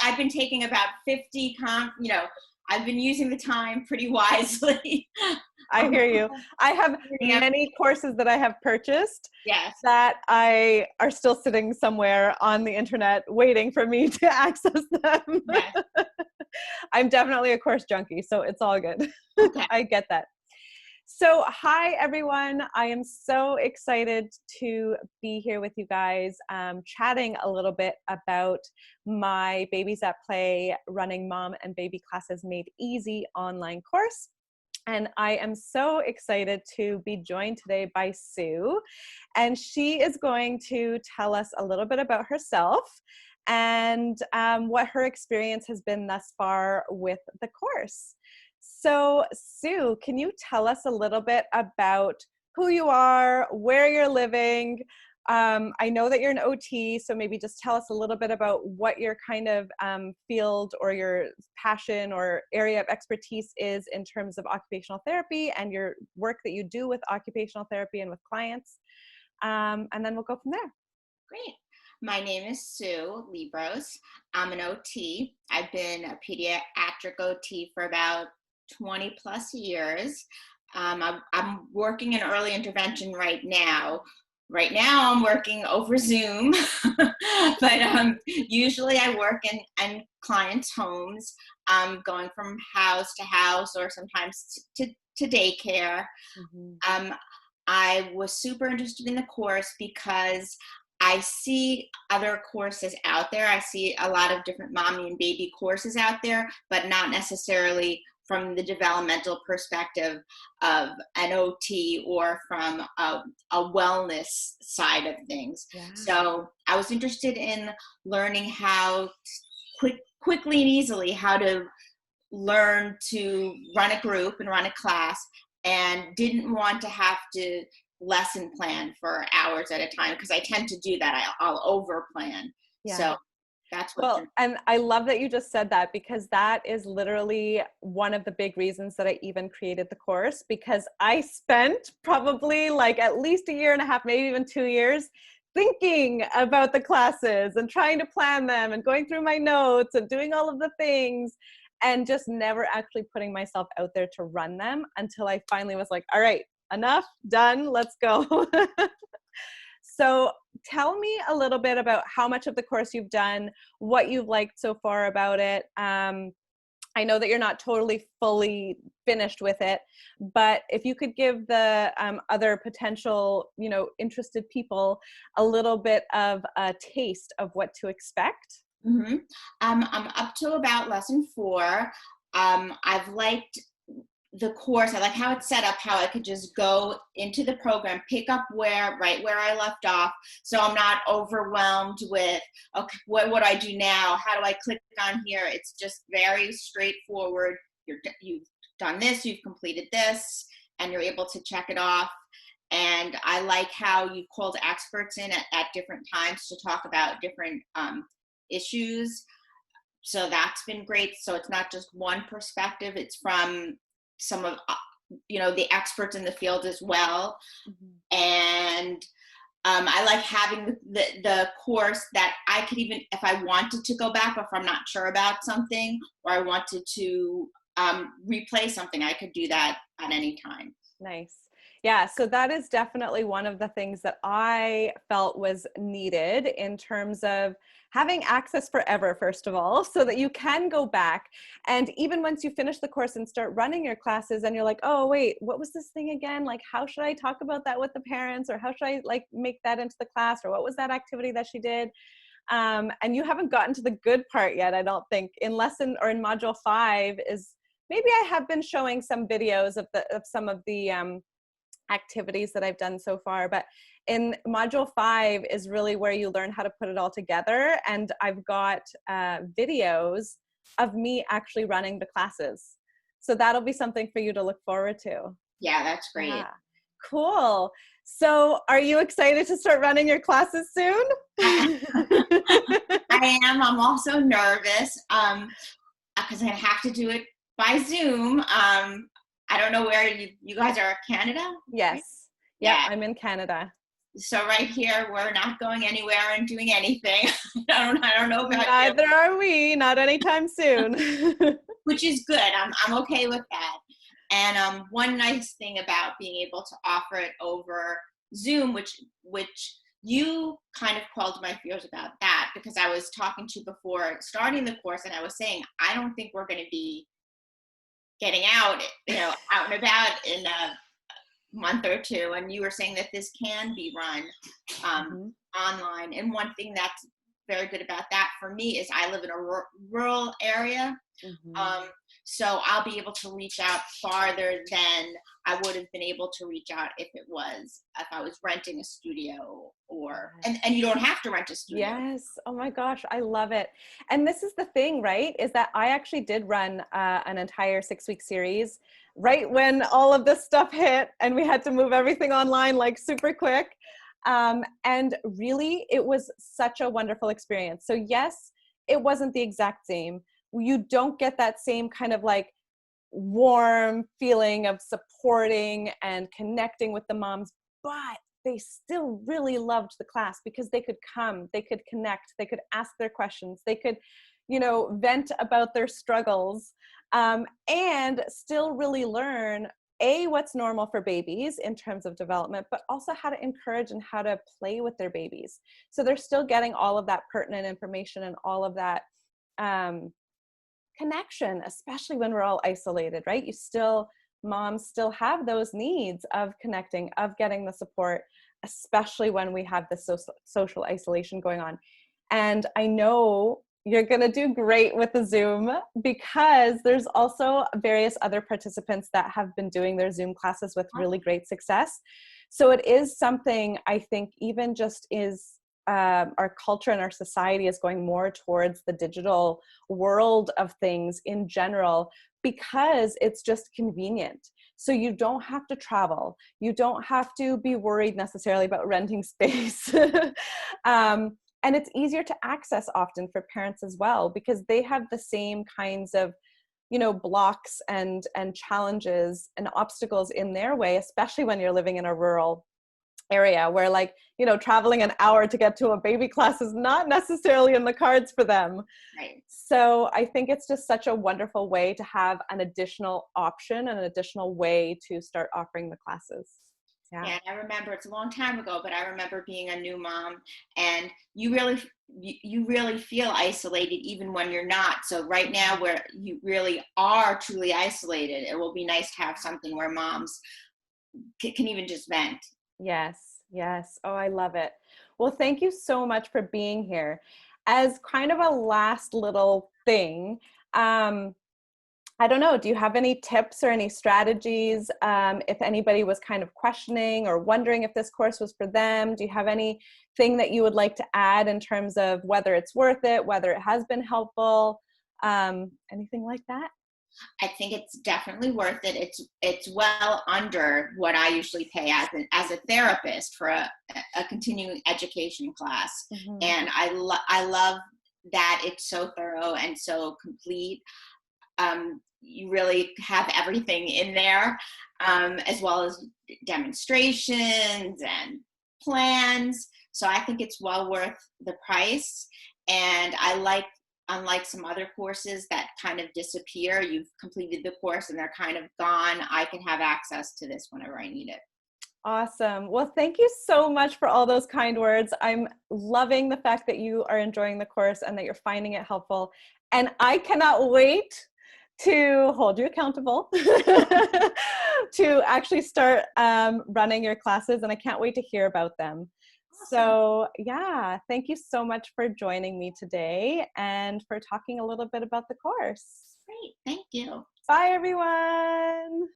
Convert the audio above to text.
I've been taking about 50 I've been using the time pretty wisely. I hear you. I have many courses that I have purchased that are still sitting somewhere on the internet waiting for me to access them. Yes. I'm definitely a course junkie, so it's all good. Okay. I get that. So hi, everyone. I am so excited to be here with you guys, chatting a little bit about my Babies at Play Running Mom and Baby Classes Made Easy online course. And I am so excited to be joined today by Sue. And she is going to tell us a little bit about herself and what her experience has been thus far with the course. So Sue, can you tell us a little bit about who you are, where you're living? I know that you're an OT, so maybe just tell us a little bit about what your kind of field or your passion or area of expertise is in terms of occupational therapy and your work that you do with occupational therapy and with clients. And then we'll go from there. Great. My name is Sue Libros. I'm an OT. I've been a pediatric OT for about 20 plus years. I'm working in early intervention right now. Right now I'm working over Zoom, but usually I work in clients' homes, going from house to house or sometimes to daycare. Mm-hmm. I was super interested in the course because I see other courses out there. I see a lot of different mommy and baby courses out there, but not necessarily from the developmental perspective of an OT or from a wellness side of things. Yeah. So I was interested in learning how quickly and easily how to learn to run a group and run a class, and didn't want to have to lesson plan for hours at a time, because I tend to do that. I'll over plan. Yeah. So that's what. Well, and I love that you just said that, because that is literally one of the big reasons that I even created the course, because I spent probably like at least a year and a half, maybe even 2 years, thinking about the classes and trying to plan them and going through my notes and doing all of the things, and just never actually putting myself out there to run them until I finally was like, all right, enough, done, let's go. So tell me a little bit about how much of the course you've done, what you've liked so far about it. I know that you're not totally fully finished with it, but if you could give the other potential, interested people a little bit of a taste of what to expect. Mm-hmm. I'm up to about lesson 4. I've liked the course. I like how it's set up, how I could just go into the program, pick up right where I left off. So I'm not overwhelmed with, okay, what do I do now? How do I click on here? It's just very straightforward. You've done this, you've completed this, and you're able to check it off. And I like how you called experts in at different times to talk about different issues. So that's been great. So it's not just one perspective, it's from some of the experts in the field as well. Mm-hmm. And I like having the course that I could, even if I wanted to go back, or if I'm not sure about something, or I wanted to replay something, I could do that at any time. Nice. Yeah, so that is definitely one of the things that I felt was needed in terms of having access forever, first of all, so that you can go back. And even once you finish the course and start running your classes and you're like, oh, wait, what was this thing again? Like, how should I talk about that with the parents? Or how should I make that into the class? Or what was that activity that she did? And you haven't gotten to the good part yet, I don't think. In module 5 is, maybe I have been showing some videos of some of the activities that I've done so far, but in module 5 is really where you learn how to put it all together. And I've got videos of me actually running the classes. So that'll be something for you to look forward to. Yeah, that's great. Yeah. Cool. So are you excited to start running your classes soon? I am. I'm also nervous because I have to do it by Zoom. I don't know where you guys are. Canada? Yes. Yeah, I'm in Canada. So right here, we're not going anywhere and doing anything. I don't know about you, Neither are we, not anytime soon. which is good. I'm okay with that. And one nice thing about being able to offer it over Zoom, which you kind of quelled my fears about that, because I was talking to you before starting the course, and I was saying I don't think we're going to be getting out, out and about in a month or two. And you were saying that this can be run Mhm. online. And one thing that's very good about that for me is I live in a rural area. Mhm. Um, so I'll be able to reach out farther than I would have been able to reach out if I was renting a studio, and you don't have to rent a studio. Yes. Oh my gosh, I love it. And this is the thing, right? Is that I actually did run an entire 6-week series right when all of this stuff hit and we had to move everything online like super quick. And really, it was such a wonderful experience. So yes, it wasn't the exact same. You don't get that same kind of like warm feeling of supporting and connecting with the moms, but they still really loved the class because they could come, they could connect, they could ask their questions, they could, vent about their struggles, and still really learn what's normal for babies in terms of development, but also how to encourage and how to play with their babies. So they're still getting all of that pertinent information and all of that um, connection, especially when we're all isolated, right? Moms still have those needs of connecting, of getting the support, especially when we have this social isolation going on. And I know you're going to do great with the Zoom because there's also various other participants that have been doing their Zoom classes with really great success. So it is something I think even just is our culture and our society is going more towards the digital world of things in general because it's just convenient. So you don't have to travel. You don't have to be worried necessarily about renting space. And it's easier to access often for parents as well because they have the same kinds of blocks and challenges and obstacles in their way, especially when you're living in a rural area where traveling an hour to get to a baby class is not necessarily in the cards for them. Right. So I think it's just such a wonderful way to have an additional option, an additional way to start offering the classes. Yeah, I remember it's a long time ago, but I remember being a new mom, and you really feel isolated even when you're not. So right now, where you really are truly isolated, it will be nice to have something where moms can even just vent. Yes, yes. Oh, I love it. Well, thank you so much for being here. As kind of a last little thing, I don't know, do you have any tips or any strategies if anybody was kind of questioning or wondering if this course was for them? Do you have anything that you would like to add in terms of whether it's worth it, whether it has been helpful, anything like that? I think it's definitely worth it. It's well under what I usually pay as a therapist for a continuing education class, Mhm. and I love that it's so thorough and so complete. You really have everything in there, as well as demonstrations and plans. So I think it's well worth the price. And unlike some other courses that kind of disappear, you've completed the course and they're kind of gone. I can have access to this whenever I need it. Awesome. Well, thank you so much for all those kind words. I'm loving the fact that you are enjoying the course and that you're finding it helpful. And I cannot wait to hold you accountable to actually start running your classes. And I can't wait to hear about them. Awesome. So yeah, thank you so much for joining me today and for talking a little bit about the course. Great. Thank you. Bye, everyone.